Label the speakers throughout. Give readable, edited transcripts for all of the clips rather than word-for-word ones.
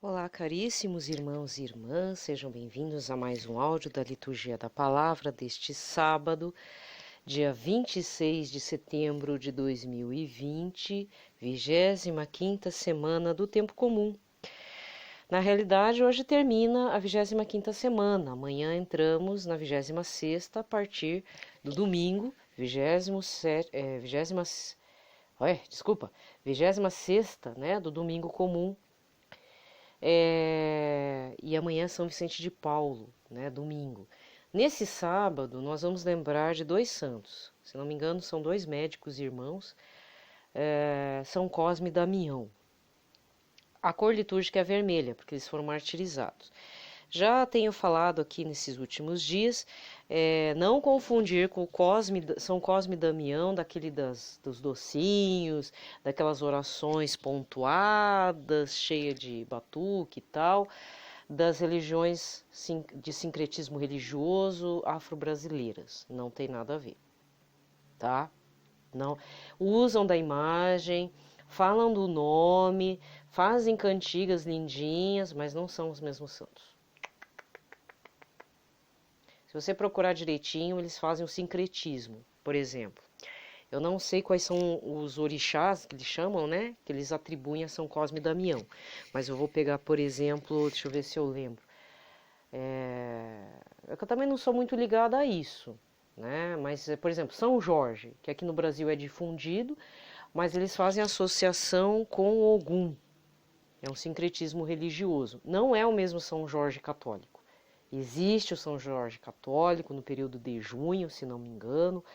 Speaker 1: Olá, caríssimos irmãos e irmãs, sejam bem-vindos a mais um áudio da Liturgia da Palavra deste sábado, dia 26 de setembro de 2020, 25ª semana do Tempo Comum. Na realidade, hoje termina a 25ª semana, amanhã entramos na 26ª a partir do domingo, 26ª, né, do domingo comum. E amanhã é São Vicente de Paulo, né, domingo. Nesse sábado, nós vamos lembrar de dois santos. Se não me engano, são dois médicos irmãos, São Cosme e Damião. A cor litúrgica é vermelha, porque eles foram martirizados. Já tenho falado aqui nesses últimos dias, não confundir com São Cosme e Damião, dos docinhos, daquelas orações pontuadas, cheias de batuque e tal, das religiões de sincretismo religioso afro-brasileiras. Não tem nada a ver, tá? Não usam da imagem, falam do nome, fazem cantigas lindinhas, mas não são os mesmos santos. Se você procurar direitinho, eles fazem o sincretismo, por exemplo. Eu não sei quais são os orixás que eles chamam, né? Que eles atribuem a São Cosme e Damião. Mas eu vou pegar, por exemplo, deixa eu ver se eu lembro. É que eu também não sou muito ligada a isso, né? Mas, por exemplo, São Jorge, que aqui no Brasil é difundido, mas eles fazem associação com Ogum. É um sincretismo religioso. Não é o mesmo São Jorge católico. Existe o São Jorge católico no período de junho, se não me engano.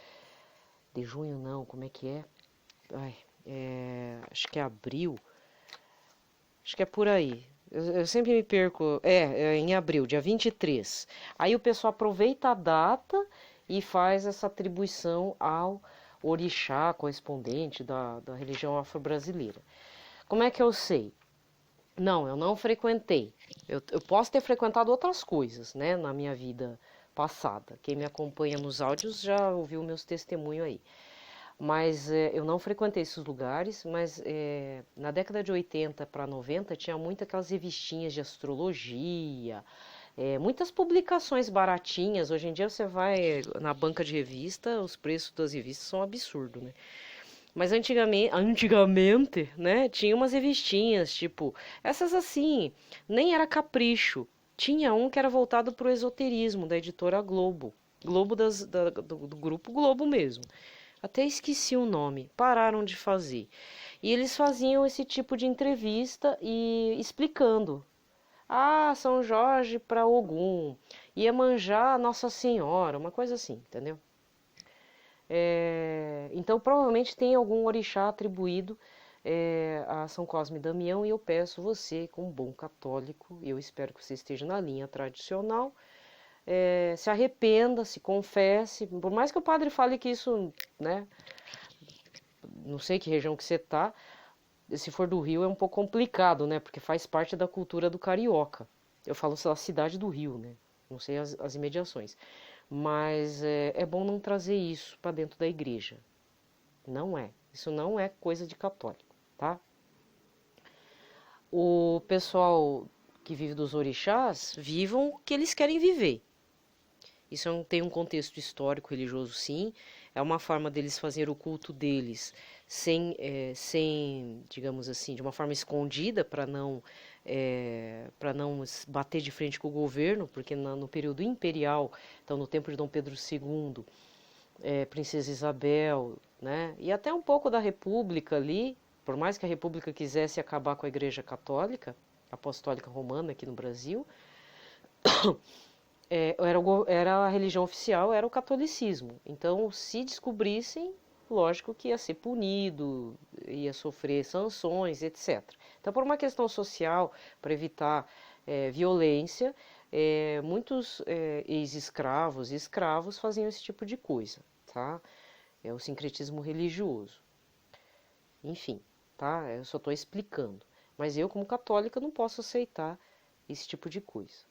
Speaker 1: De junho não, como é que é? Acho que é abril. Acho que é por aí. Eu sempre me perco. É em abril, dia 23. Aí o pessoal aproveita a data e faz essa atribuição ao orixá correspondente da religião afro-brasileira. Como é que eu sei? Não, eu não frequentei. Eu posso ter frequentado outras coisas, né, na minha vida passada. Quem me acompanha nos áudios já ouviu meus testemunhos aí. Mas eu não frequentei esses lugares, mas na década de 80 para 90 tinha muitas aquelas revistinhas de astrologia, muitas publicações baratinhas. Hoje em dia você vai na banca de revista, os preços das revistas são absurdos, né? Mas antigamente, né, tinha umas revistinhas, tipo, essas assim, nem era Capricho. Tinha um que era voltado para o esoterismo, da editora Globo. Globo do grupo Globo mesmo. Até esqueci o nome, pararam de fazer. E eles faziam esse tipo de entrevista e explicando. Ah, São Jorge para Ogum, Iemanjá Nossa Senhora, uma coisa assim, entendeu? Então, provavelmente tem algum orixá atribuído a São Cosme e Damião, e eu peço você, como bom católico, eu espero que você esteja na linha tradicional, se arrependa, se confesse, por mais que o padre fale que isso, né, não sei que região que você tá, se for do Rio é um pouco complicado, né, porque faz parte da cultura do carioca. Eu falo da cidade do Rio, né, não sei as imediações. Mas é bom não trazer isso para dentro da igreja. Não é. Isso não é coisa de católico, tá? O pessoal que vive dos orixás vivam o que eles querem viver. Isso tem um contexto histórico, religioso, sim. É uma forma deles fazer o culto deles sem, digamos assim, de uma forma escondida para não bater de frente com o governo, porque no período imperial, então no tempo de Dom Pedro II, Princesa Isabel, né, e até um pouco da República ali, por mais que a República quisesse acabar com a Igreja Católica, Apostólica Romana aqui no Brasil, era a religião oficial, era o catolicismo. Então, se descobrissem, lógico que ia ser punido, ia sofrer sanções, etc. Então, por uma questão social, para evitar violência, muitos ex-escravos e escravos faziam esse tipo de coisa, tá? É o sincretismo religioso. Enfim, tá? Eu só estou explicando. Mas eu, como católica, não posso aceitar esse tipo de coisa.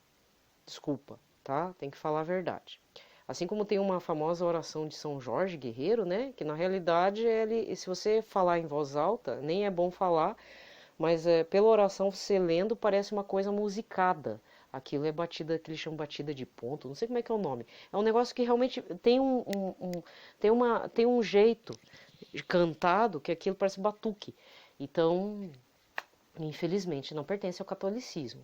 Speaker 1: Desculpa, tá? Tem que falar a verdade. Assim como tem uma famosa oração de São Jorge Guerreiro, né? Que na realidade, se você falar em voz alta, nem é bom falar, mas pela oração você lendo parece uma coisa musicada. Aquilo é batida, que eles chamam batida de ponto, não sei como é que é o nome. É um negócio que realmente tem tem um jeito de cantado que aquilo parece batuque. Então, infelizmente, não pertence ao catolicismo.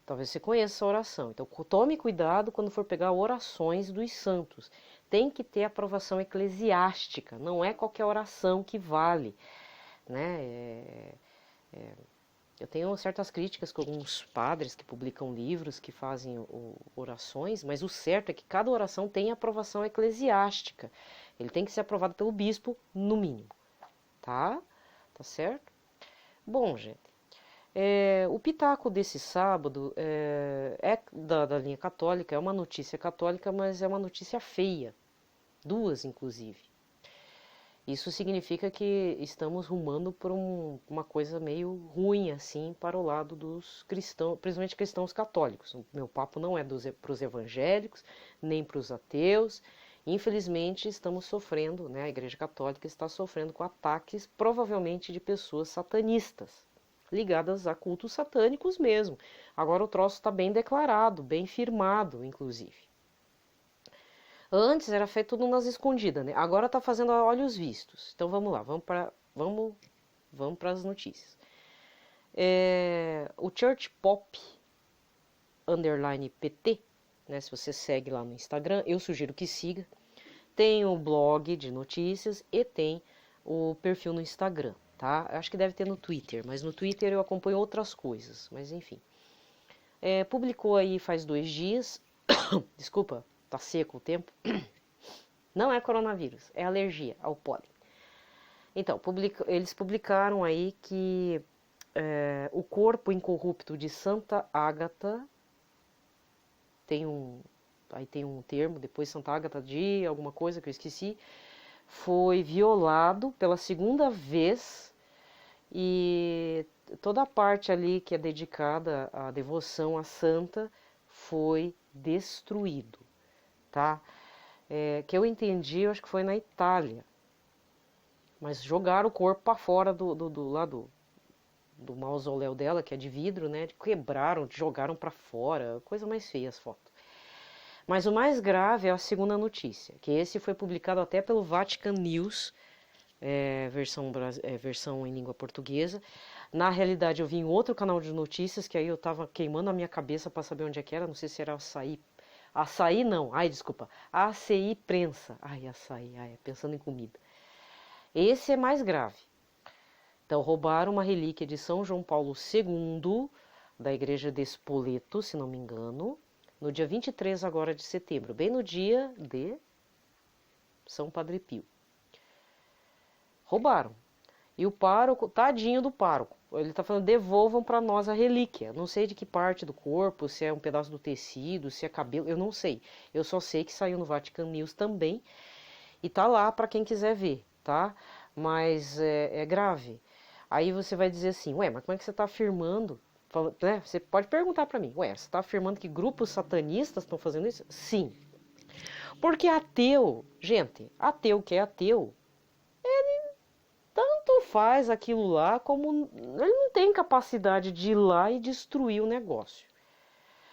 Speaker 1: Talvez você conheça essa oração. Então, tome cuidado quando for pegar orações dos santos. Tem que ter aprovação eclesiástica, não é qualquer oração que vale, né? Eu tenho certas críticas com alguns padres que publicam livros, que fazem orações, mas o certo é que cada oração tem aprovação eclesiástica. Ele tem que ser aprovado pelo bispo, no mínimo. Tá? Tá certo? Bom, gente, o pitaco desse sábado é da linha católica, é uma notícia católica, mas é uma notícia feia. Duas, inclusive. Isso significa que estamos rumando por uma coisa meio ruim, assim, para o lado dos cristãos, principalmente cristãos católicos. O meu papo não é para os evangélicos, nem para os ateus. Infelizmente, estamos sofrendo, né, a Igreja Católica está sofrendo com ataques, provavelmente de pessoas satanistas, ligadas a cultos satânicos mesmo. Agora o troço está bem declarado, bem firmado, inclusive. Antes era feito tudo nas escondidas, né? Agora tá fazendo a olhos vistos. Então vamos lá, vamos para as notícias. O Church Pop underline PT, né? Se você segue lá no Instagram, eu sugiro que siga. Tem o blog de notícias e tem o perfil no Instagram, tá? Acho que deve ter no Twitter, mas no Twitter eu acompanho outras coisas, mas enfim. Publicou aí faz 2 dias, desculpa, tá seco o tempo. Não é coronavírus, é alergia ao pólen. Então, eles publicaram aí que o corpo incorrupto de Santa Ágata, aí tem um termo, depois Santa Ágata de alguma coisa que eu esqueci, foi violado pela segunda vez e toda a parte ali que é dedicada à devoção à santa foi destruído, tá? Que eu entendi, eu acho que foi na Itália. Mas jogaram o corpo para fora do mausoléu dela, que é de vidro, né? Quebraram, jogaram para fora, coisa mais feia as fotos. Mas o mais grave é a segunda notícia, que esse foi publicado até pelo Vatican News, versão em língua portuguesa. Na realidade, eu vi em outro canal de notícias, que aí eu tava queimando a minha cabeça para saber onde é que era, não sei se era Açaí. Açaí não, desculpa, ACI Prensa. Açaí, pensando em comida. Esse é mais grave. Então, roubaram uma relíquia de São João Paulo II, da igreja de Spoleto, se não me engano, no dia 23 agora de setembro, bem no dia de São Padre Pio. Roubaram. E o pároco, tadinho do pároco, ele está falando, devolvam para nós a relíquia. Não sei de que parte do corpo, se é um pedaço do tecido, se é cabelo, eu não sei. Eu só sei que saiu no Vatican News também e tá lá para quem quiser ver, tá? Mas é grave. Aí você vai dizer assim, mas como é que você está afirmando? Né? Você pode perguntar para mim, você está afirmando que grupos satanistas estão fazendo isso? Sim. Porque ateu, gente, ateu que é ateu, ele tanto faz aquilo lá como ele não tem capacidade de ir lá e destruir o negócio.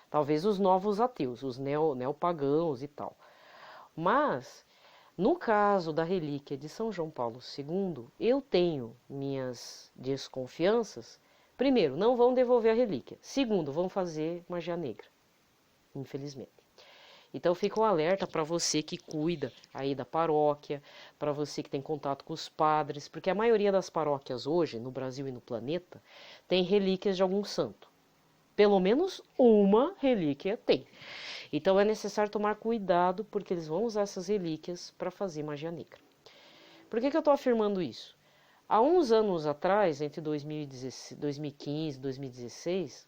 Speaker 1: Talvez os novos ateus, os neopagãos e tal. Mas no caso da relíquia de São João Paulo II, eu tenho minhas desconfianças. Primeiro, não vão devolver a relíquia. Segundo, vão fazer magia negra, infelizmente. Então fica um alerta para você que cuida aí da paróquia, para você que tem contato com os padres, porque a maioria das paróquias hoje, no Brasil e no planeta, tem relíquias de algum santo. Pelo menos uma relíquia tem. Então é necessário tomar cuidado, porque eles vão usar essas relíquias para fazer magia negra. Por que eu estou afirmando isso? Há uns anos atrás, entre 2015 e 2016,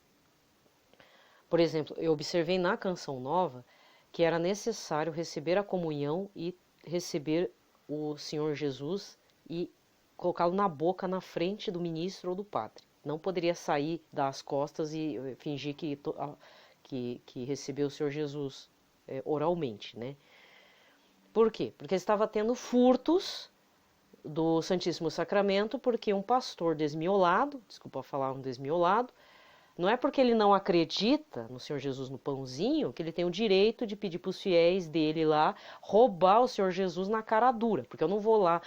Speaker 1: por exemplo, eu observei na Canção Nova que era necessário receber a comunhão e receber o Senhor Jesus e colocá-lo na boca, na frente do ministro ou do padre. Não poderia sair das costas e fingir que recebeu o Senhor Jesus oralmente, né? Por quê? Porque estava tendo furtos do Santíssimo Sacramento porque um pastor desmiolado, desculpa falar um desmiolado, não é porque ele não acredita no Senhor Jesus no pãozinho que ele tem o direito de pedir para os fiéis dele lá roubar o Senhor Jesus na cara dura, porque eu não vou lá,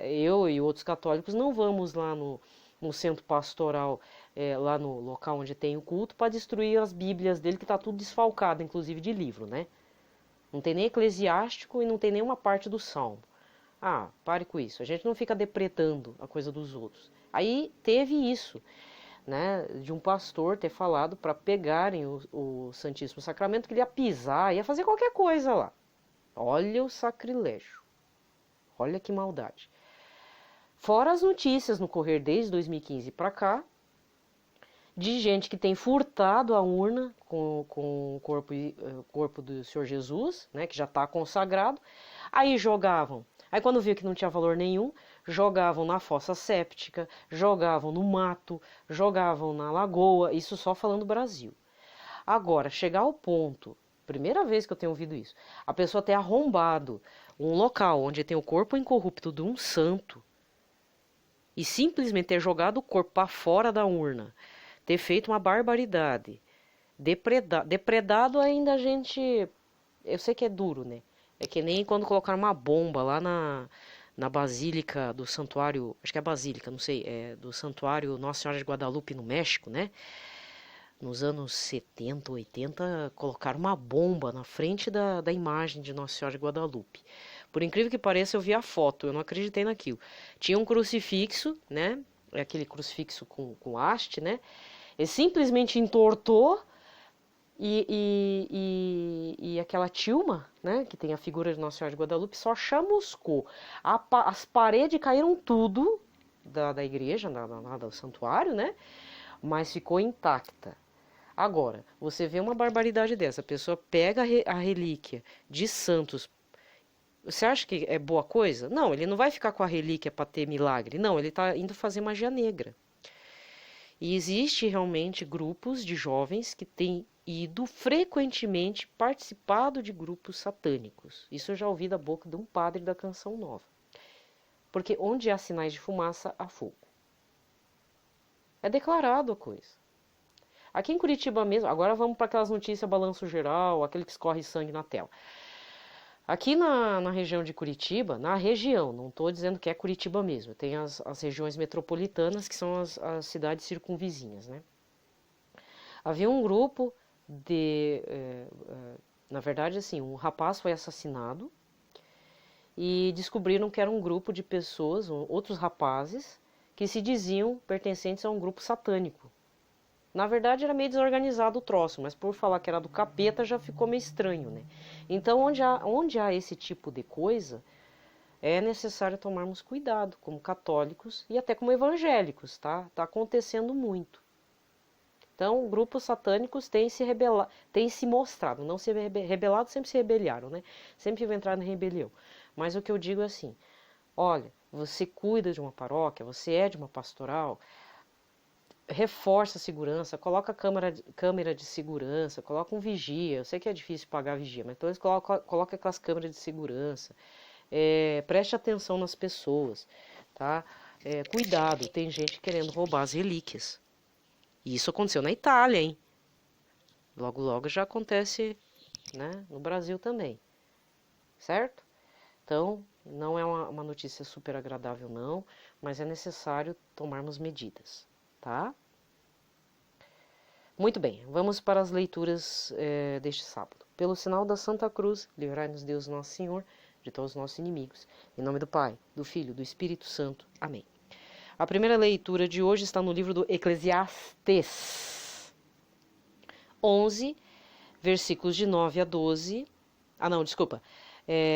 Speaker 1: eu e outros católicos não vamos lá no centro pastoral, lá no local onde tem o culto, para destruir as bíblias dele, que está tudo desfalcado, inclusive de livro, né? Não tem nem eclesiástico e não tem nenhuma parte do salmo. Ah, pare com isso, a gente não fica depredando a coisa dos outros. Aí teve isso, né, de um pastor ter falado para pegarem o Santíssimo Sacramento, que ele ia pisar, ia fazer qualquer coisa lá. Olha o sacrilégio. Olha que maldade. Fora as notícias no correr desde 2015 para cá, de gente que tem furtado a urna com o corpo do Senhor Jesus, né, que já está consagrado, aí jogavam. Aí quando viu que não tinha valor nenhum, jogavam na fossa séptica, jogavam no mato, jogavam na lagoa, isso só falando Brasil. Agora, chegar ao ponto, primeira vez que eu tenho ouvido isso, a pessoa ter arrombado um local onde tem o corpo incorrupto de um santo e simplesmente ter jogado o corpo para fora da urna, ter feito uma barbaridade, depredado ainda a gente, eu sei que é duro, né? É que nem quando colocaram uma bomba lá na Basílica do Santuário, acho que é Basílica, não sei, do Santuário Nossa Senhora de Guadalupe no México, né? Nos anos 70, 80, colocaram uma bomba na frente da imagem de Nossa Senhora de Guadalupe. Por incrível que pareça, eu vi a foto, eu não acreditei naquilo. Tinha um crucifixo, né? Aquele crucifixo com haste, né? Ele simplesmente entortou e aquela tilma, né, que tem a figura de Nossa Senhora de Guadalupe, só chamuscou. As paredes caíram tudo da igreja, do santuário, né, mas ficou intacta. Agora, você vê uma barbaridade dessa, a pessoa pega a relíquia de santos. Você acha que é boa coisa? Não, ele não vai ficar com a relíquia para ter milagre. Não, ele está indo fazer magia negra. E existe realmente grupos de jovens que têm ido frequentemente participado de grupos satânicos. Isso eu já ouvi da boca de um padre da Canção Nova. Porque onde há sinais de fumaça, há fogo. É declarado a coisa. Aqui em Curitiba mesmo, agora vamos para aquelas notícias balanço geral, aquele que escorre sangue na tela. Aqui na região de Curitiba, na região, não estou dizendo que é Curitiba mesmo, tem as regiões metropolitanas, que são as cidades circunvizinhas, né? Havia um grupo na verdade, assim, um rapaz foi assassinado e descobriram que era um grupo de pessoas, outros rapazes, que se diziam pertencentes a um grupo satânico. Na verdade, era meio desorganizado o troço, mas por falar que era do capeta já ficou meio estranho, né? Então, onde há esse tipo de coisa, é necessário tomarmos cuidado, como católicos e até como evangélicos, tá? Tá acontecendo muito. Então, grupos satânicos têm se mostrado, não se rebelado, sempre se rebeliaram, né? Sempre vão entrar na rebelião. Mas o que eu digo é assim, olha, você cuida de uma paróquia, você é de uma pastoral, reforça a segurança, coloca câmera de segurança, coloca um vigia. Eu sei que é difícil pagar vigia, mas pelo menos coloca aquelas câmeras de segurança. Preste atenção nas pessoas, tá? Cuidado, tem gente querendo roubar as relíquias. E isso aconteceu na Itália, hein? Logo, logo já acontece, né, no Brasil também, certo? Então, não é uma notícia super agradável, não, mas é necessário tomarmos medidas. Tá? Muito bem, vamos para as leituras deste sábado. Pelo sinal da Santa Cruz, livrai-nos Deus Nosso Senhor de todos os nossos inimigos. Em nome do Pai, do Filho, do Espírito Santo. Amém. A primeira leitura de hoje está no livro do Eclesiastes 11, versículos de 9 a 12.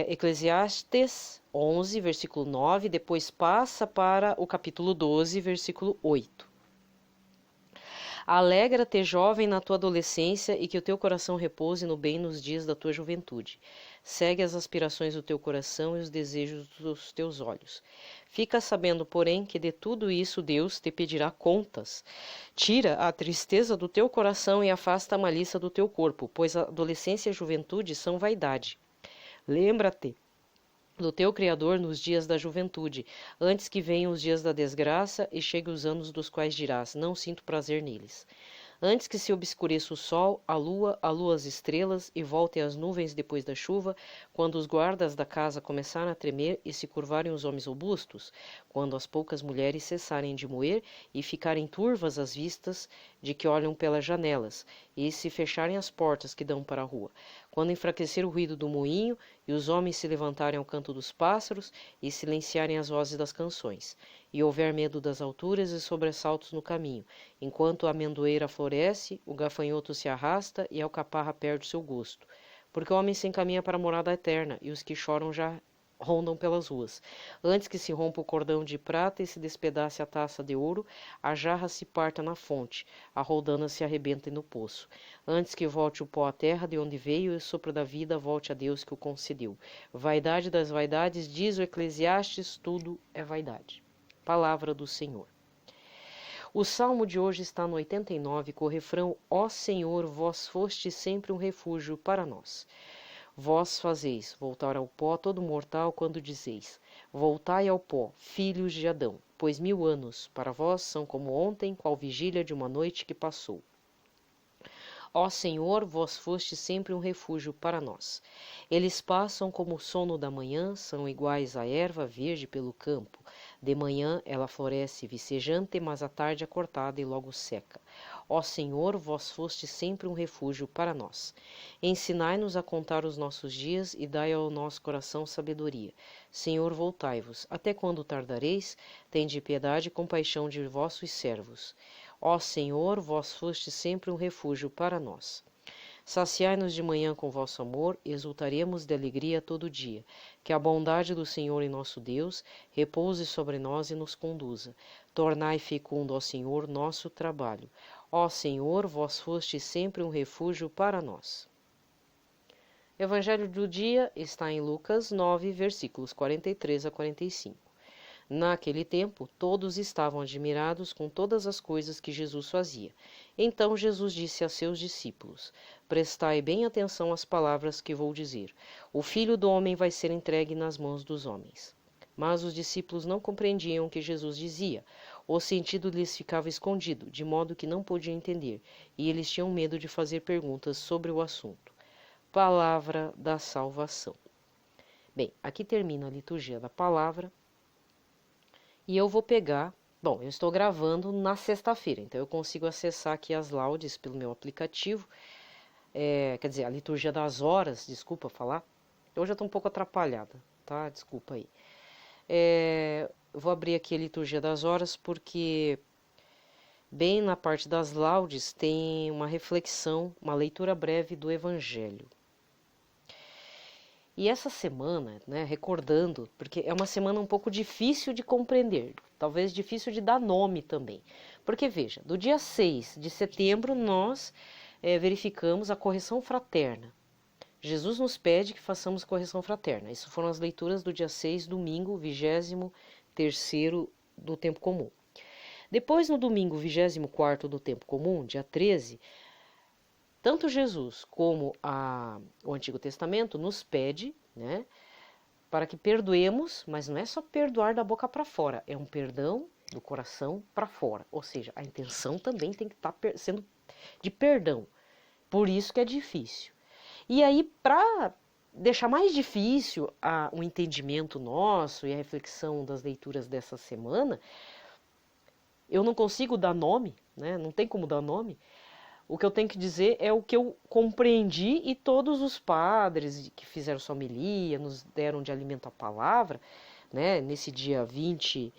Speaker 1: Eclesiastes 11, versículo 9, depois passa para o capítulo 12, versículo 8. Alegra-te, jovem, na tua adolescência, e que o teu coração repouse no bem nos dias da tua juventude. Segue as aspirações do teu coração e os desejos dos teus olhos. Fica sabendo, porém, que de tudo isso Deus te pedirá contas. Tira a tristeza do teu coração e afasta a malícia do teu corpo, pois a adolescência e a juventude são vaidade. Lembra-te do teu Criador nos dias da juventude, antes que venham os dias da desgraça e cheguem os anos dos quais dirás: não sinto prazer neles. Antes que se obscureça o sol, a lua as estrelas e voltem as nuvens depois da chuva, quando os guardas da casa começarem a tremer e se curvarem os homens robustos, quando as poucas mulheres cessarem de moer e ficarem turvas as vistas de que olham pelas janelas, e se fecharem as portas que dão para a rua, quando enfraquecer o ruído do moinho e os homens se levantarem ao canto dos pássaros e silenciarem as vozes das canções, e houver medo das alturas e sobressaltos no caminho, enquanto a amendoeira floresce, o gafanhoto se arrasta e a alcaparra perde seu gosto. Porque o homem se encaminha para a morada eterna, e os que choram já rondam pelas ruas. Antes que se rompa o cordão de prata e se despedace a taça de ouro, a jarra se parta na fonte, a roldana se arrebenta no poço. Antes que volte o pó à terra de onde veio e o sopro da vida volte a Deus que o concedeu. Vaidade das vaidades, diz o Eclesiastes, tudo é vaidade. Palavra do Senhor. O salmo de hoje está no 89, com o refrão: Ó Senhor, vós foste sempre um refúgio para nós. Vós fazeis voltar ao pó todo mortal quando dizeis: voltai ao pó, filhos de Adão, pois 1000 anos para vós são como ontem, qual vigília de uma noite que passou. Ó Senhor, vós foste sempre um refúgio para nós. Eles passam como o sono da manhã, são iguais à erva verde pelo campo. De manhã ela floresce vicejante, mas à tarde é cortada e logo seca. Ó Senhor, vós foste sempre um refúgio para nós. Ensinai-nos a contar os nossos dias e dai ao nosso coração sabedoria. Senhor, voltai-vos. Até quando tardareis? Tende piedade e compaixão de vossos servos. Ó Senhor, vós foste sempre um refúgio para nós. Saciai-nos de manhã com vosso amor, e exultaremos de alegria todo dia. Que a bondade do Senhor e nosso Deus repouse sobre nós e nos conduza. Tornai fecundo, ó Senhor, nosso trabalho. Ó Senhor, vós foste sempre um refúgio para nós. O Evangelho do dia está em Lucas 9, versículos 43 a 45. Naquele tempo, todos estavam admirados com todas as coisas que Jesus fazia. Então Jesus disse a seus discípulos: prestai bem atenção às palavras que vou dizer. O Filho do Homem vai ser entregue nas mãos dos homens. Mas os discípulos não compreendiam o que Jesus dizia. O sentido lhes ficava escondido, de modo que não podiam entender, e eles tinham medo de fazer perguntas sobre o assunto. Palavra da salvação. Bem, aqui termina a liturgia da palavra. E eu vou pegar, eu estou gravando na sexta-feira, então eu consigo acessar aqui as laudes pelo meu aplicativo, quer dizer, a liturgia das horas, desculpa falar, eu já estou um pouco atrapalhada, tá? Desculpa aí. Eu vou abrir aqui a liturgia das horas porque bem na parte das laudes tem uma reflexão, uma leitura breve do Evangelho. E essa semana, recordando, porque é uma semana um pouco difícil de compreender, talvez difícil de dar nome também. Porque, veja, do dia 6 de setembro nós verificamos a correção fraterna. Jesus nos pede que façamos correção fraterna. Isso foram as leituras do dia 6, domingo, 23º do tempo comum. Depois, no domingo, 24º do tempo comum, dia 13, tanto Jesus como o Antigo Testamento nos pede, para que perdoemos, mas não é só perdoar da boca para fora, é um perdão do coração para fora. Ou seja, a intenção também tem que estar sendo de perdão. Por isso que é difícil. E aí, para deixar mais difícil o entendimento nosso e a reflexão das leituras dessa semana, eu não consigo dar nome, não tem como dar nome. O que eu tenho que dizer é o que eu compreendi e todos os padres que fizeram sua homilia, nos deram de alimento à palavra, nesse dia 20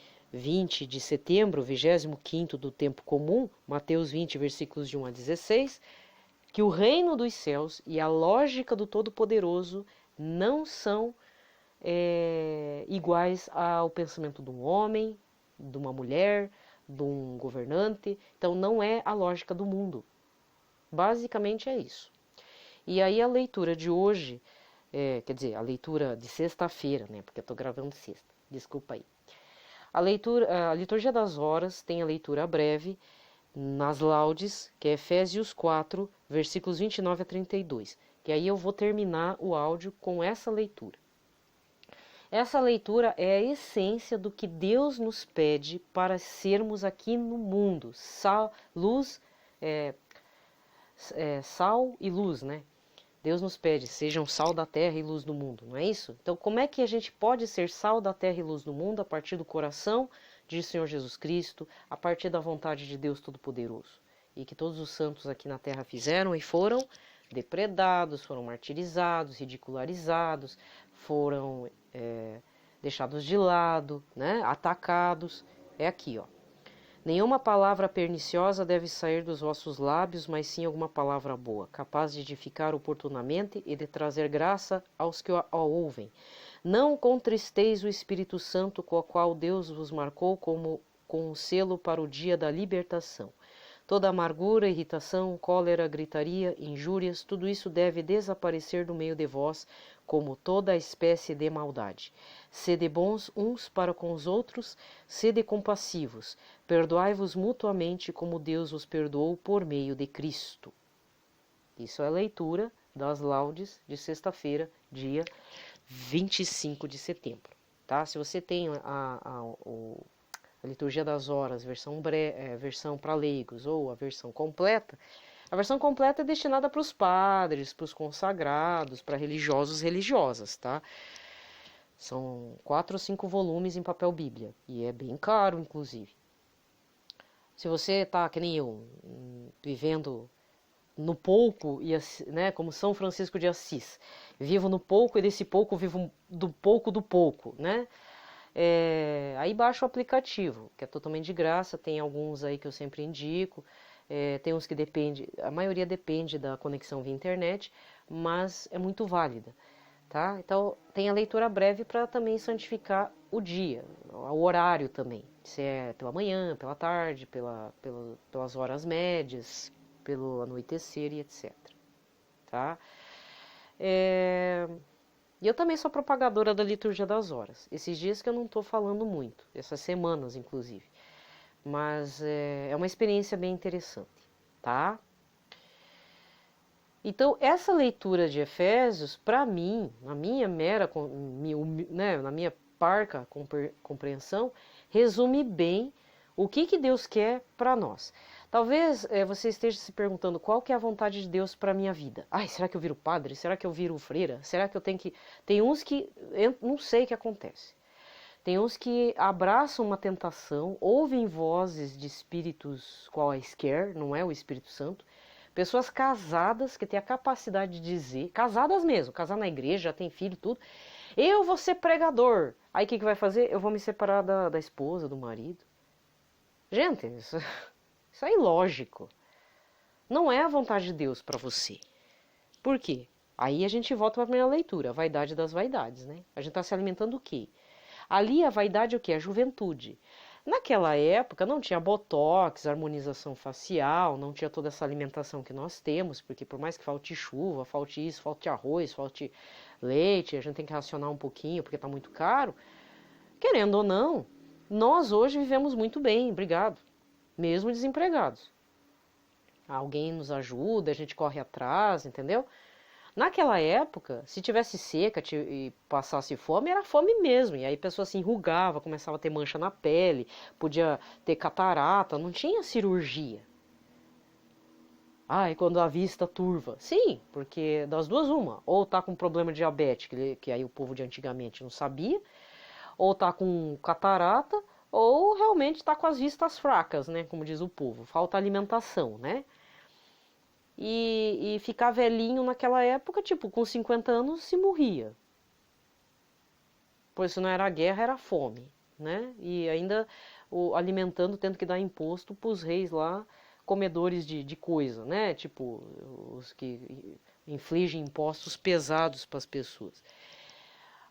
Speaker 1: de setembro, 25º do tempo comum, Mateus 20, versículos de 1 a 16, que o reino dos céus e a lógica do Todo-Poderoso não são iguais ao pensamento de um homem, de uma mulher, de um governante. Então, não é a lógica do mundo. Basicamente é isso. E aí a leitura de hoje, quer dizer, a leitura de sexta-feira, porque eu estou gravando sexta, desculpa aí. A liturgia das horas tem a leitura breve nas laudes, que é Efésios 4, versículos 29 a 32, que aí eu vou terminar o áudio com essa leitura. Essa leitura é a essência do que Deus nos pede para sermos aqui no mundo. Sal, luz, sal e luz, né? Deus nos pede, sejam sal da terra e luz do mundo, não é isso? Então, como é que a gente pode ser sal da terra e luz do mundo? A partir do coração de Senhor Jesus Cristo, a partir da vontade de Deus Todo-Poderoso. E que todos os santos aqui na terra fizeram e foram depredados, foram martirizados, ridicularizados, foram deixados de lado, né? Atacados. É aqui, ó. Nenhuma palavra perniciosa deve sair dos vossos lábios, mas sim alguma palavra boa, capaz de edificar oportunamente e de trazer graça aos que a ouvem. Não contristeis o Espírito Santo, com o qual Deus vos marcou como com um selo para o dia da libertação. Toda amargura, irritação, cólera, gritaria, injúrias, tudo isso deve desaparecer do meio de vós, como toda espécie de maldade. Sede bons uns para com os outros, sede compassivos, perdoai-vos mutuamente como Deus vos perdoou por meio de Cristo. Isso é a leitura das laudes de sexta-feira, dia 25 de setembro. Tá? Se você tem a liturgia das horas, versão para leigos ou a versão completa é destinada para os padres, para os consagrados, para religiosos e religiosas, tá? São 4 ou 5 volumes em papel Bíblia, e é bem caro, inclusive. Se você tá, que nem eu, vivendo no pouco, né, como São Francisco de Assis, vivo no pouco e desse pouco vivo do pouco, né? Aí baixa o aplicativo, que é totalmente de graça, tem alguns aí que eu sempre indico, tem uns que depende, a maioria depende da conexão via internet, mas é muito válida, tá? Então tem a leitura breve para também santificar o dia, o horário também, se é pela manhã, pela tarde, pelas horas médias, pelo anoitecer e etc, tá? E eu também sou propagadora da liturgia das horas. Esses dias que eu não estou falando muito, essas semanas inclusive. Mas é uma experiência bem interessante, tá? Então, essa leitura de Efésios, para mim, na minha na minha parca compreensão, resume bem o que Deus quer para nós. Talvez você esteja se perguntando qual que é a vontade de Deus para a minha vida. Ai, será que eu viro padre? Será que eu viro freira? Será que eu tenho que... Tem uns que eu não sei o que acontece. Tem uns que abraçam uma tentação, ouvem vozes de espíritos quaisquer, não é o Espírito Santo. Pessoas casadas que têm a capacidade de dizer, casadas mesmo, casar na igreja, já tem filho, tudo. Eu vou ser pregador. Aí o que vai fazer? Eu vou me separar da esposa, do marido. Gente, isso é ilógico. Não é a vontade de Deus para você. Por quê? Aí a gente volta para a primeira leitura, a vaidade das vaidades, né? A gente está se alimentando do quê? Ali a vaidade é o quê? A juventude. Naquela época não tinha botox, harmonização facial, não tinha toda essa alimentação que nós temos, porque por mais que falte chuva, falte isso, falte arroz, falte leite, a gente tem que racionar um pouquinho porque está muito caro. Querendo ou não, nós hoje vivemos muito bem, obrigado, mesmo desempregados. Alguém nos ajuda, a gente corre atrás, entendeu? Naquela época, se tivesse seca e passasse fome, era fome mesmo. E aí a pessoa se enrugava, começava a ter mancha na pele, podia ter catarata, não tinha cirurgia. E quando a vista turva. Sim, porque das duas uma. Ou tá com problema de diabetes, que aí o povo de antigamente não sabia, ou tá com catarata, ou realmente tá com as vistas fracas, né? Como diz o povo. Falta alimentação, né? E ficar velhinho naquela época, tipo, com 50 anos se morria. Pois se não era guerra, era fome, né? E ainda alimentando, tendo que dar imposto para os reis lá, comedores de coisa, né? Tipo, os que infligem impostos pesados para as pessoas.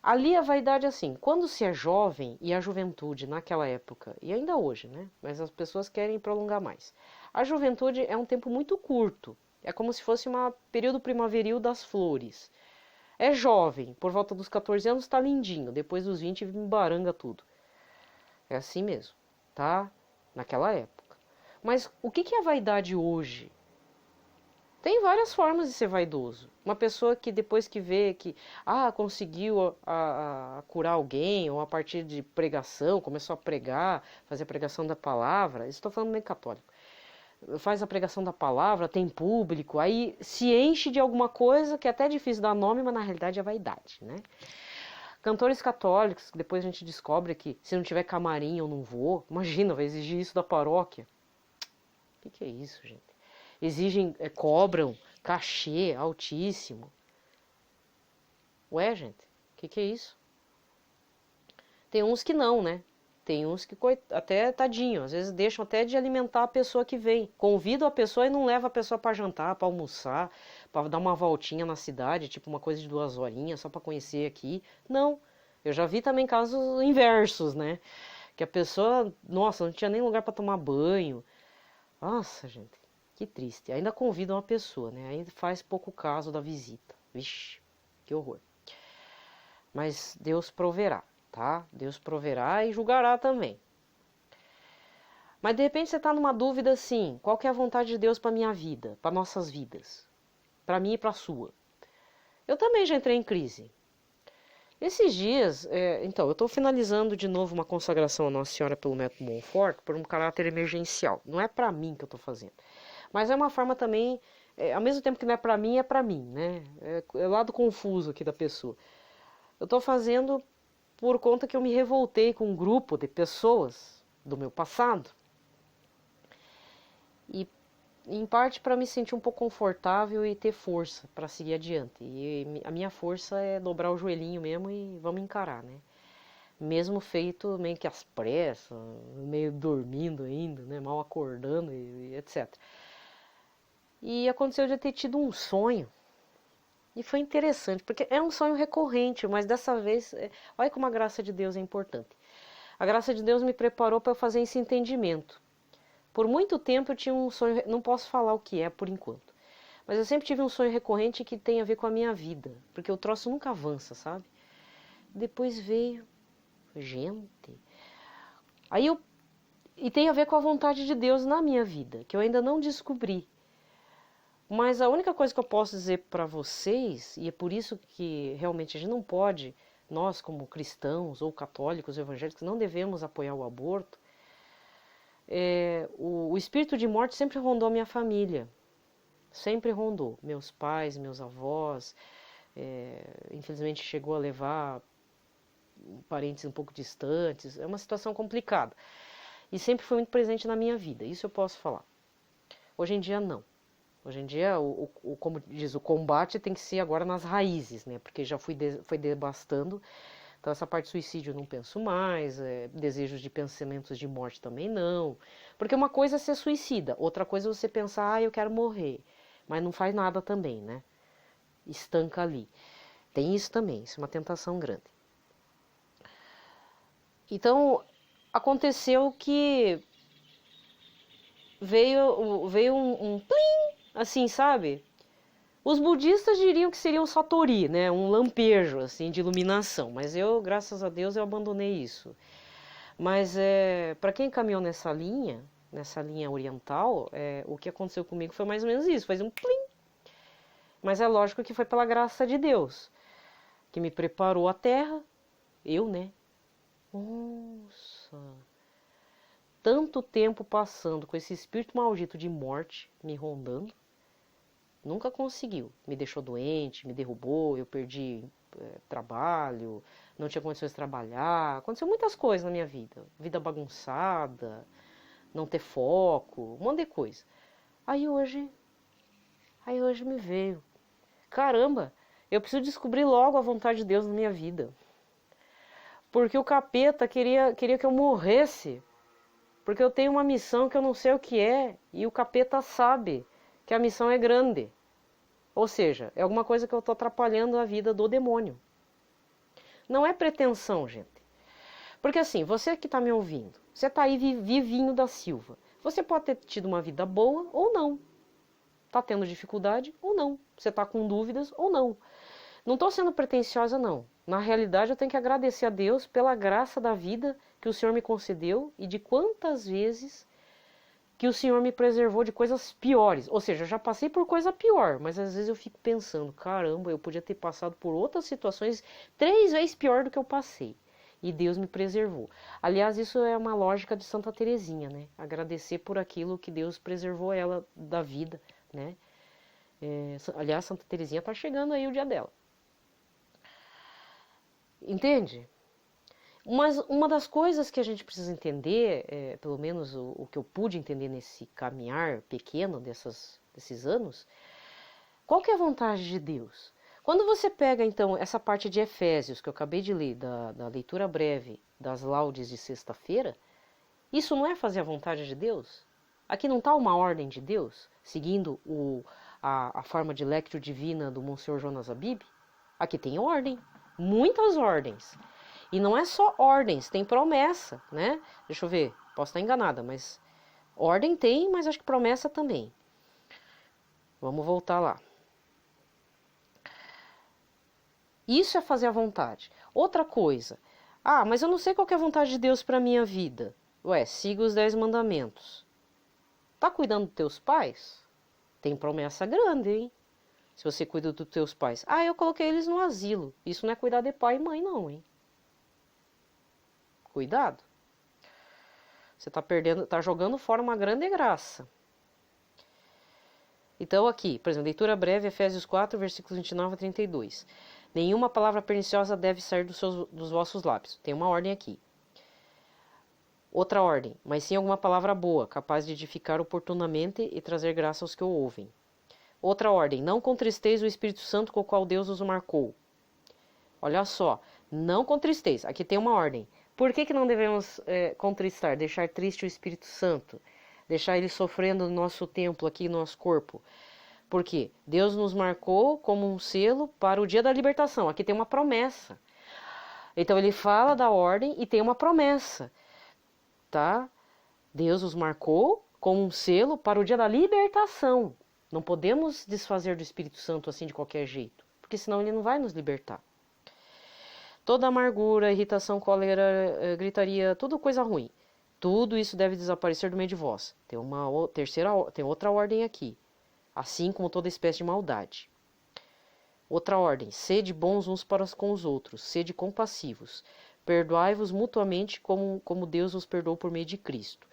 Speaker 1: Ali a vaidade, assim, quando se é jovem, e a juventude naquela época, e ainda hoje, né? Mas as pessoas querem prolongar mais. A juventude é um tempo muito curto. É como se fosse um período primaveril das flores. É jovem, por volta dos 14 anos está lindinho, depois dos 20 embaranga tudo. É assim mesmo, tá? Naquela época. Mas o que é a vaidade hoje? Tem várias formas de ser vaidoso. Uma pessoa que depois que vê que conseguiu curar alguém, ou a partir de pregação, começou a pregar, fazer a pregação da palavra, estou falando meio católico, faz a pregação da palavra, tem público, aí se enche de alguma coisa que é até difícil dar nome, mas na realidade é vaidade, né? Cantores católicos, que depois a gente descobre que se não tiver camarim eu não vou. Imagina, vai exigir isso da paróquia. O que é isso, gente? Exigem, cobram cachê altíssimo. Ué, gente, o que é isso? Tem uns que não, né? Tem uns que até tadinho, às vezes deixam até de alimentar a pessoa que vem. Convidam a pessoa e não leva a pessoa para jantar, para almoçar, para dar uma voltinha na cidade, tipo uma coisa de 2 horinhas só para conhecer aqui. Não. Eu já vi também casos inversos, né? Que a pessoa, nossa, não tinha nem lugar para tomar banho. Nossa, gente, que triste. Ainda convidam a pessoa, né? Aí faz pouco caso da visita. Vixe, que horror. Mas Deus proverá, tá? Deus proverá e julgará também. Mas de repente você está numa dúvida assim, qual que é a vontade de Deus para minha vida, para nossas vidas? Para mim e para a sua. Eu também já entrei em crise. Esses dias, então, eu estou finalizando de novo uma consagração à Nossa Senhora pelo método Montfort por um caráter emergencial. Não é para mim que eu estou fazendo. Mas é uma forma também, ao mesmo tempo que não é para mim, né? É o lado confuso aqui da pessoa. Eu estou fazendo por conta que eu me revoltei com um grupo de pessoas do meu passado. E em parte para me sentir um pouco confortável e ter força para seguir adiante. E a minha força é dobrar o joelhinho mesmo e vamos encarar, né? Mesmo feito meio que às pressas, meio dormindo ainda, né? Mal acordando e etc. E aconteceu de eu ter tido um sonho. E foi interessante, porque é um sonho recorrente, mas dessa vez, olha como a graça de Deus é importante. A graça de Deus me preparou para eu fazer esse entendimento. Por muito tempo eu tinha um sonho, não posso falar o que é por enquanto, mas eu sempre tive um sonho recorrente que tem a ver com a minha vida, porque o troço nunca avança, sabe? Depois veio, gente, e tem a ver com a vontade de Deus na minha vida, que eu ainda não descobri. Mas a única coisa que eu posso dizer para vocês, e é por isso que realmente a gente não pode, nós como cristãos ou católicos evangélicos, não devemos apoiar o aborto, o espírito de morte sempre rondou a minha família, sempre rondou, meus pais, meus avós, infelizmente chegou a levar parentes um pouco distantes, é uma situação complicada, e sempre foi muito presente na minha vida, isso eu posso falar. Hoje em dia não, hoje em dia, como diz, o combate tem que ser agora nas raízes, né, porque já foi devastando. Então, essa parte de suicídio eu não penso mais, desejos de pensamentos de morte também não. Porque uma coisa é ser suicida, outra coisa é você pensar, eu quero morrer. Mas não faz nada também, né? Estanca ali. Tem isso também, isso é uma tentação grande. Então, aconteceu que veio um plim, assim, sabe? Os budistas diriam que seria um satori, né? Um lampejo assim de iluminação, mas eu, graças a Deus, eu abandonei isso. Mas para quem caminhou nessa linha oriental, o que aconteceu comigo foi mais ou menos isso, faz um plim. Mas é lógico que foi pela graça de Deus, que me preparou a terra, eu, né? Nossa! Tanto tempo passando com esse espírito maldito de morte me rondando. Nunca conseguiu. Me deixou doente, me derrubou, eu perdi trabalho, não tinha condições de trabalhar. Aconteceu muitas coisas na minha vida. Vida bagunçada, não ter foco, um monte de coisa. Aí hoje me veio. Caramba, eu preciso descobrir logo a vontade de Deus na minha vida. Porque o capeta queria que eu morresse. Porque eu tenho uma missão que eu não sei o que é. E o capeta sabe que a missão é grande. Ou seja, é alguma coisa que eu estou atrapalhando a vida do demônio. Não é pretensão, gente. Porque assim, você que está me ouvindo, você está aí vivinho da Silva. Você pode ter tido uma vida boa ou não. Está tendo dificuldade ou não. Você está com dúvidas ou não. Não estou sendo pretensiosa, não. Na realidade, eu tenho que agradecer a Deus pela graça da vida que o Senhor me concedeu e de quantas vezes que o Senhor me preservou de coisas piores. Ou seja, eu já passei por coisa pior, mas às vezes eu fico pensando, caramba, eu podia ter passado por outras situações 3 vezes pior do que eu passei. E Deus me preservou. Aliás, isso é uma lógica de Santa Teresinha, né? Agradecer por aquilo que Deus preservou ela da vida, né? Aliás, Santa Teresinha tá chegando aí o dia dela. Entende? Mas uma das coisas que a gente precisa entender, pelo menos o que eu pude entender nesse caminhar pequeno desses anos, qual que é a vontade de Deus? Quando você pega, então, essa parte de Efésios, que eu acabei de ler, da leitura breve das laudes de sexta-feira, isso não é fazer a vontade de Deus? Aqui não está uma ordem de Deus, seguindo a forma de lectio divina do Monsenhor Jonas Abib? Aqui tem ordem, muitas ordens. E não é só ordens, tem promessa, né? Deixa eu ver, posso estar enganada, mas ordem tem, mas acho que promessa também. Vamos voltar lá. Isso é fazer a vontade. Outra coisa. Ah, mas eu não sei qual que é a vontade de Deus para a minha vida. Ué, siga os 10 mandamentos. Tá cuidando dos teus pais? Tem promessa grande, hein? Se você cuida dos teus pais. Ah, eu coloquei eles no asilo. Isso não é cuidar de pai e mãe, não, hein? Cuidado. Você está jogando fora uma grande graça. Então aqui, por exemplo, leitura breve, Efésios 4, versículos 29 a 32. Nenhuma palavra perniciosa deve sair dos vossos lábios. Tem uma ordem aqui. Outra ordem, mas sim alguma palavra boa, capaz de edificar oportunamente e trazer graça aos que o ouvem. Outra ordem, não contristeis o Espírito Santo com o qual Deus os marcou. Olha só, não contristeis. Aqui tem uma ordem. Por que não devemos contristar, deixar triste o Espírito Santo? Deixar ele sofrendo no nosso templo, aqui no nosso corpo? Porque Deus nos marcou como um selo para o dia da libertação. Aqui tem uma promessa. Então ele fala da ordem e tem uma promessa, tá? Deus os marcou como um selo para o dia da libertação. Não podemos desfazer do Espírito Santo assim de qualquer jeito, porque senão ele não vai nos libertar. Toda amargura, irritação, cólera, gritaria, tudo coisa ruim. Tudo isso deve desaparecer do meio de vós. Tem outra ordem aqui. Assim como toda espécie de maldade. Outra ordem, sede bons uns para com os outros, sede compassivos, perdoai-vos mutuamente como Deus os perdoou por meio de Cristo.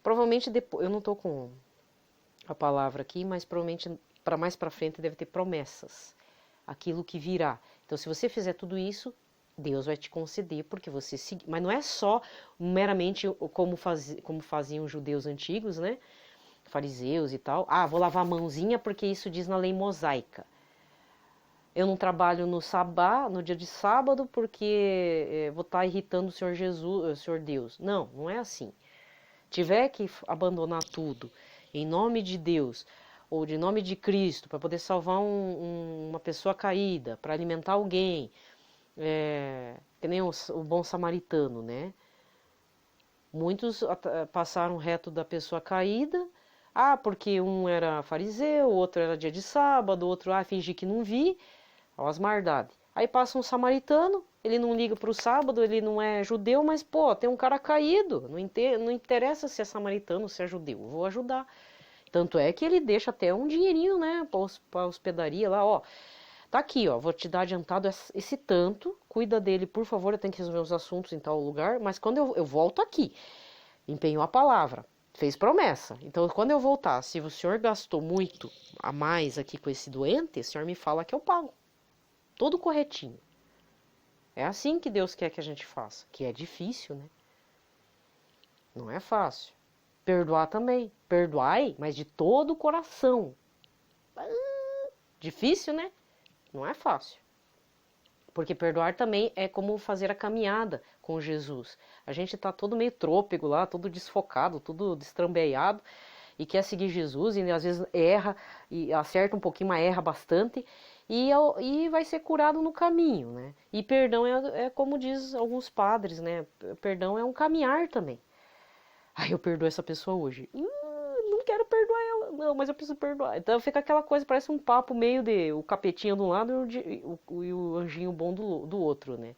Speaker 1: Provavelmente, depois, eu não estou com a palavra aqui, mas provavelmente para mais para frente deve ter promessas, aquilo que virá. Então, se você fizer tudo isso, Deus vai te conceder, porque você seguir. Mas não é só meramente como faziam os judeus antigos, né? Fariseus e tal. Ah, vou lavar a mãozinha porque isso diz na lei mosaica. Eu não trabalho no sabá, no dia de sábado, porque vou estar irritando o Senhor Jesus, o Senhor Deus. Não, não é assim. Tiver que abandonar tudo em nome de Deus ou de nome de Cristo para poder salvar uma pessoa caída, para alimentar alguém, que nem o bom samaritano, né? Muitos passaram reto da pessoa caída. Ah, porque um era fariseu, o outro era dia de sábado, o outro, fingi que não vi. Olha as maldades. Aí passa um samaritano, ele não liga para o sábado, ele não é judeu, mas, pô, tem um cara caído. Não interessa se é samaritano, se é judeu, eu vou ajudar. Tanto é que ele deixa até um dinheirinho, né, para hospedaria lá, ó. Tá aqui, ó, vou te dar adiantado esse tanto, cuida dele, por favor, eu tenho que resolver os assuntos em tal lugar, mas quando eu volto aqui, empenhou a palavra. Fez promessa. Então, quando eu voltar, se o senhor gastou muito a mais aqui com esse doente, o senhor me fala que eu pago. Tudo corretinho. É assim que Deus quer que a gente faça. Que é difícil, né? Não é fácil. Perdoar também. Perdoai, mas de todo o coração. Difícil, né? Não é fácil. Porque perdoar também é como fazer a caminhada com Jesus. A gente tá todo meio trôpego lá, todo desfocado, tudo destrambelhado e quer seguir Jesus e às vezes erra e acerta um pouquinho, mas erra bastante e vai ser curado no caminho, né? E perdão é como diz alguns padres, né? Perdão é um caminhar também. Ai, eu perdoo essa pessoa hoje. Não quero perdoar ela, não, mas eu preciso perdoar. Então fica aquela coisa, parece um papo meio de o capetinha de um lado e o anjinho bom do outro, né?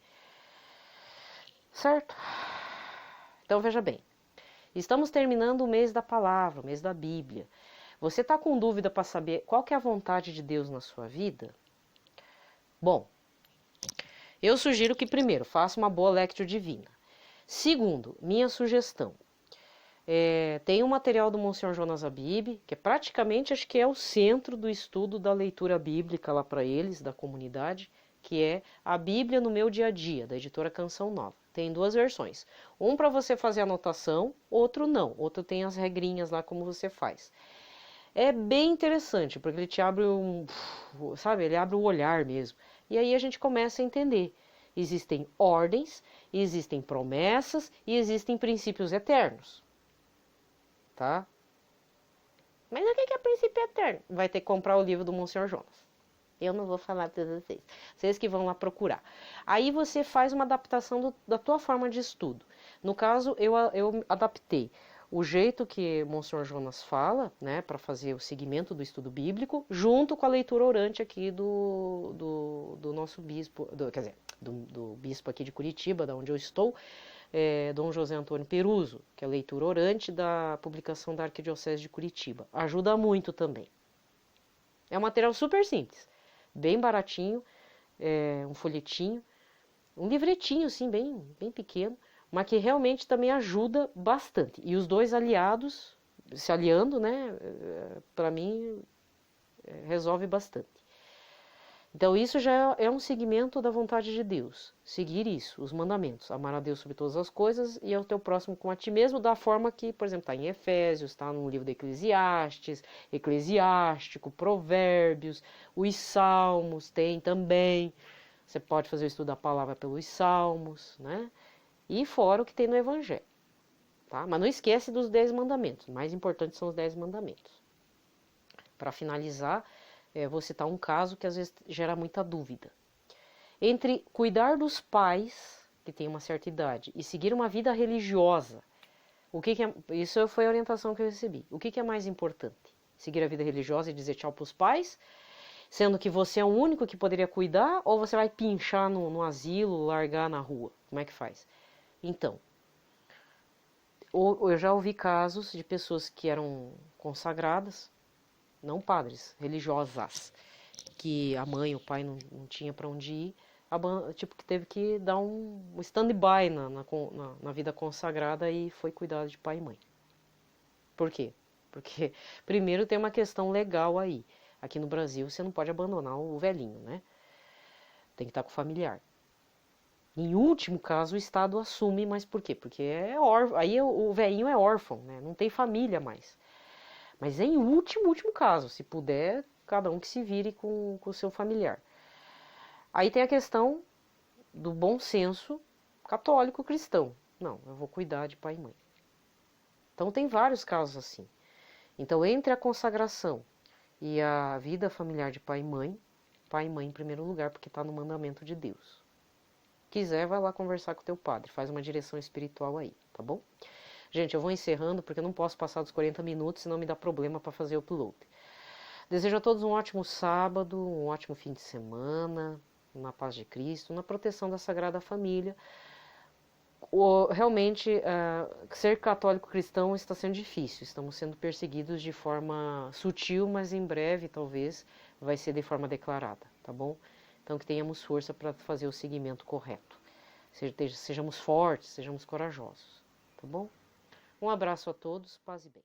Speaker 1: Certo? Então veja bem. Estamos terminando o mês da palavra, o mês da Bíblia. Você está com dúvida para saber qual que é a vontade de Deus na sua vida? Bom, eu sugiro que primeiro faça uma boa lectio divina. Segundo, minha sugestão, tem um material do Monsenhor Jonas Abib, que é praticamente, acho que é o centro do estudo da leitura bíblica lá para eles, da comunidade, que é A Bíblia no Meu Dia a Dia, da editora Canção Nova. Tem duas versões. Um para você fazer anotação, outro não. Outro tem as regrinhas lá como você faz. É bem interessante, porque ele te abre sabe, ele abre o olhar mesmo. E aí a gente começa a entender. Existem ordens, existem promessas e existem princípios eternos. Tá? Mas o que é princípio eterno? Vai ter que comprar o livro do Monsenhor Jonas. Eu não vou falar para vocês. Vocês que vão lá procurar. Aí você faz uma adaptação da tua forma de estudo. No caso, eu adaptei o jeito que Monsenhor Jonas fala, né, para fazer o segmento do estudo bíblico, junto com a leitura orante aqui do nosso bispo, quer dizer, do bispo aqui de Curitiba, da onde eu estou, Dom José Antônio Peruso, que é a leitura orante da publicação da Arquidiocese de Curitiba. Ajuda muito também. É um material super simples, bem baratinho, um folhetinho, um livretinho assim, bem pequeno, mas que realmente também ajuda bastante. E os dois aliados, se aliando, né, para mim, resolve bastante. Então isso já é um segmento da vontade de Deus, seguir isso, os mandamentos, amar a Deus sobre todas as coisas e ao teu próximo como a ti mesmo, da forma que, por exemplo, está em Efésios, está no livro de Eclesiastes, Eclesiástico, Provérbios, os Salmos tem também, você pode fazer o estudo da palavra pelos Salmos, né? E fora o que tem no Evangelho, tá? Mas não esquece dos 10 mandamentos, o mais importante são os 10 mandamentos. Para finalizar, vou citar um caso que às vezes gera muita dúvida. Entre cuidar dos pais, que têm uma certa idade, e seguir uma vida religiosa, isso foi a orientação que eu recebi. O que é mais importante? Seguir a vida religiosa e dizer tchau para os pais, sendo que você é o único que poderia cuidar, ou você vai pinchar no asilo, largar na rua? Como é que faz? Então, eu já ouvi casos de pessoas que eram consagradas, não padres, religiosas, que a mãe, o pai não tinha para onde ir, tipo que teve que dar um stand-by na vida consagrada e foi cuidado de pai e mãe. Por quê? Porque primeiro tem uma questão legal aí. Aqui no Brasil você não pode abandonar o velhinho, né? Tem que estar com o familiar. Em último caso, o Estado assume, mas por quê? Porque aí o velhinho é órfão, né? Não tem família mais. Mas em último caso, se puder, cada um que se vire com o seu familiar. Aí tem a questão do bom senso católico cristão. Não, eu vou cuidar de pai e mãe. Então tem vários casos assim. Então entre a consagração e a vida familiar de pai e mãe em primeiro lugar, porque está no mandamento de Deus. Quiser, vai lá conversar com o teu padre, faz uma direção espiritual aí, tá bom? Gente, eu vou encerrando porque eu não posso passar dos 40 minutos, senão me dá problema para fazer o upload. Desejo a todos um ótimo sábado, um ótimo fim de semana, na paz de Cristo, na proteção da Sagrada Família. Realmente, ser católico cristão está sendo difícil, estamos sendo perseguidos de forma sutil, mas em breve, talvez, vai ser de forma declarada, tá bom? Então, que tenhamos força para fazer o seguimento correto. Sejamos fortes, sejamos corajosos, tá bom? Um abraço a todos, paz e bem.